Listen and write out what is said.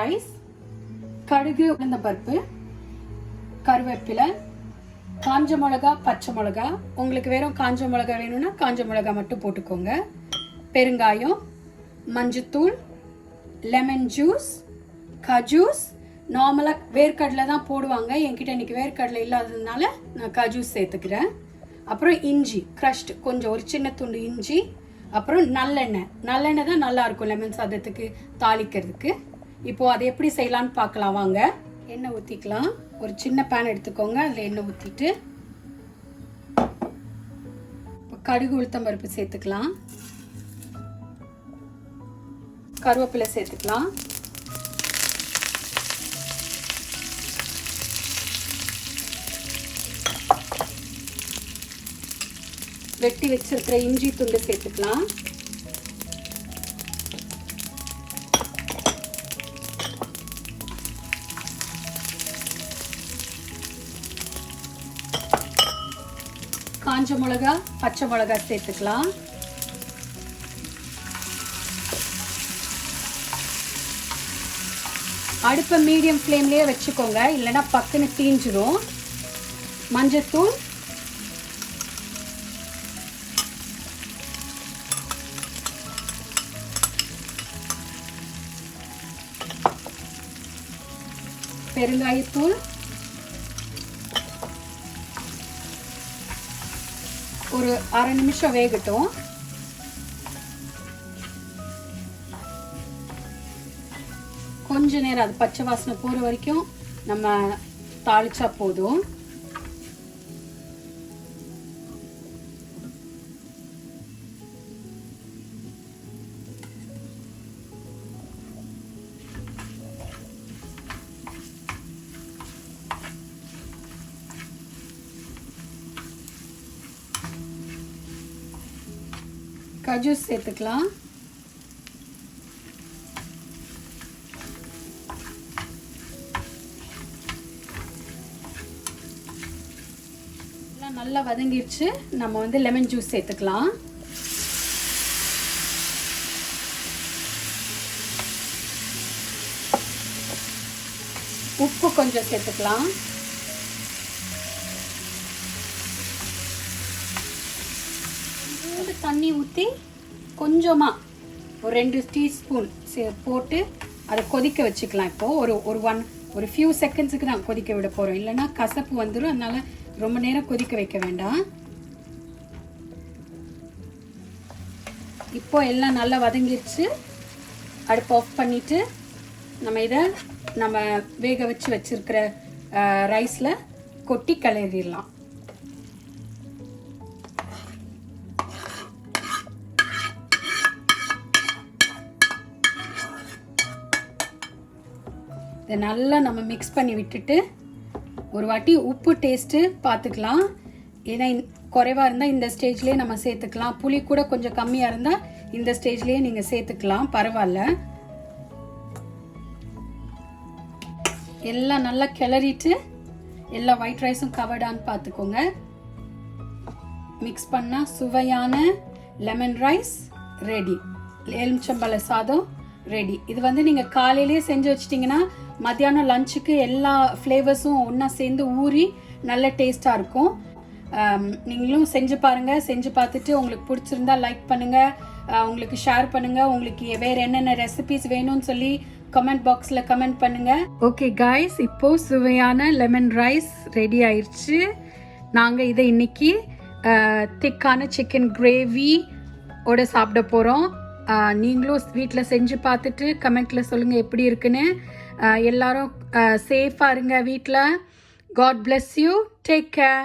Rice, கடுகு, உளுந்த பருப்பு, கருவேப்பிலை, காஞ்ச மிளகா, பச்சை மிளகா. உங்களுக்கு வெறும் காஞ்ச மிளகா வேணும்னா காஞ்ச மிளகா மட்டும் போட்டுக்கோங்க. பெருங்காயம், மஞ்சத்தூள், லெமன் ஜூஸ், கஜூஸ். நார்மலாக வேர்க்கடலை தான் போடுவாங்க, என்கிட்ட இன்னைக்கு வேர்க்கடலை இல்லாததுனால நான் கஜூஸ் சேர்த்துக்கிறேன். அப்புறம் இஞ்சி க்ரஷ்டு, கொஞ்சம் ஒரு சின்ன துண்டு இஞ்சி. அப்புறம் நல்லெண்ணெய் தான் நல்லா இருக்கும் லெமன் சாதத்துக்கு தாளிக்கிறதுக்கு. இப்போது அதை எப்படி செய்யலான்னு பார்க்கலாம் வாங்க. எண்ணெய் ஊற்றிக்கலாம். ஒரு சின்ன பேன் எடுத்துக்கோங்க, அதில் எண்ணெய் ஊற்றிட்டு இப்போ கடுகு, உளுத்தம் பருப்பு சேர்த்துக்கலாம். கருவேப்பிலை சேர்த்துக்கலாம். வெட்டி வச்சிருக்கிற இஞ்சி துண்டு சேர்த்துக்கலாம். காஞ்ச மிளகா, பச்சை மிளகா சேர்த்துக்கலாம். அடுப்பை மீடியம் ஃப்ளேம்லேயே வச்சுக்கோங்க, இல்லைன்னா பக்குன்னு தீஞ்சிடும். மஞ்சத்தூள், பெருங்காயத்தூள், ஒரு அரை நிமிஷம் வேகட்டும். கொஞ்ச நேரம் அது பச்சை வாசனை போகிற வரைக்கும் நம்ம தாளிச்சா போதும். கஜூஸ் சேர்த்துக்கலாம். நல்லா வதங்கிடுச்சு. நம்ம வந்து லெமன் ஜூஸ் சேர்த்துக்கலாம். உப்பு கொஞ்சம் சேர்த்துக்கலாம். தண்ணி ஊற்றி கொஞ்சமாக ஒரு 2 டீஸ்பூன் போட்டு அதை கொதிக்க வச்சுக்கலாம். இப்போது ஒரு ஃபியூ செகண்ட்ஸுக்கு தான் கொதிக்க விட போகிறோம், இல்லைன்னா கசப்பு வந்துடும். அதனால் ரொம்ப நேரம் கொதிக்க வைக்க வேண்டாம். இப்போ எல்லாம் நல்லா வதங்கிடுச்சு. அடுப்பு ஆஃப் பண்ணிவிட்டு நம்ம வேக வச்சு வச்சுருக்கிற ரைஸில் கொட்டி கிளறிடலாம். இதை நல்லா நம்ம மிக்ஸ் பண்ணி விட்டுட்டு ஒரு வாட்டி உப்பு டேஸ்ட்டு பார்த்துக்கலாம். ஏன்னா குறைவாக இருந்தால் இந்த ஸ்டேஜ்லேயே நம்ம சேர்த்துக்கலாம். புளி கூட கொஞ்சம் கம்மியாக இருந்தால் இந்த ஸ்டேஜ்லேயே நீங்கள் சேர்த்துக்கலாம், பரவாயில்ல. எல்லாம் நல்லா கிளறிட்டு எல்லா ஒயிட் ரைஸும் கவர்டான்னு பார்த்துக்கோங்க. மிக்ஸ் பண்ணால் சுவையான லெமன் ரைஸ் ரெடி. எலுமிச்சம்பழ சாதம் ரெடி. இது வந்து நீங்கள் காலையிலேயே செஞ்சு வச்சிட்டிங்கன்னா மத்தியானம் லஞ்சுக்கு எல்லா ஃப்ளேவர்ஸும் ஒன்றா சேர்ந்து ஊறி நல்ல டேஸ்ட்டாக இருக்கும். நீங்களும் செஞ்சு பாருங்கள். செஞ்சு பார்த்துட்டு உங்களுக்கு பிடிச்சிருந்தா லைக் பண்ணுங்கள், உங்களுக்கு ஷேர் பண்ணுங்கள். உங்களுக்கு வேறு என்னென்ன ரெசிபிஸ் வேணும்னு சொல்லி கமெண்ட் பாக்ஸில் கமெண்ட் பண்ணுங்கள். ஓகே காய்ஸ், இப்போது சுவையான லெமன் ரைஸ் ரெடி ஆயிடுச்சு. நாங்கள் இதை இன்னைக்கு திக்கான சிக்கன் கிரேவி ஓட சாப்பிட போகிறோம். நீங்களும் வீட்டில் செஞ்சு பார்த்துட்டு கமெண்ட்டில் சொல்லுங்கள் எப்படி இருக்குன்னு. எல்லாரும் சேஃபாக இருங்க வீட்டில். God bless you. Take care.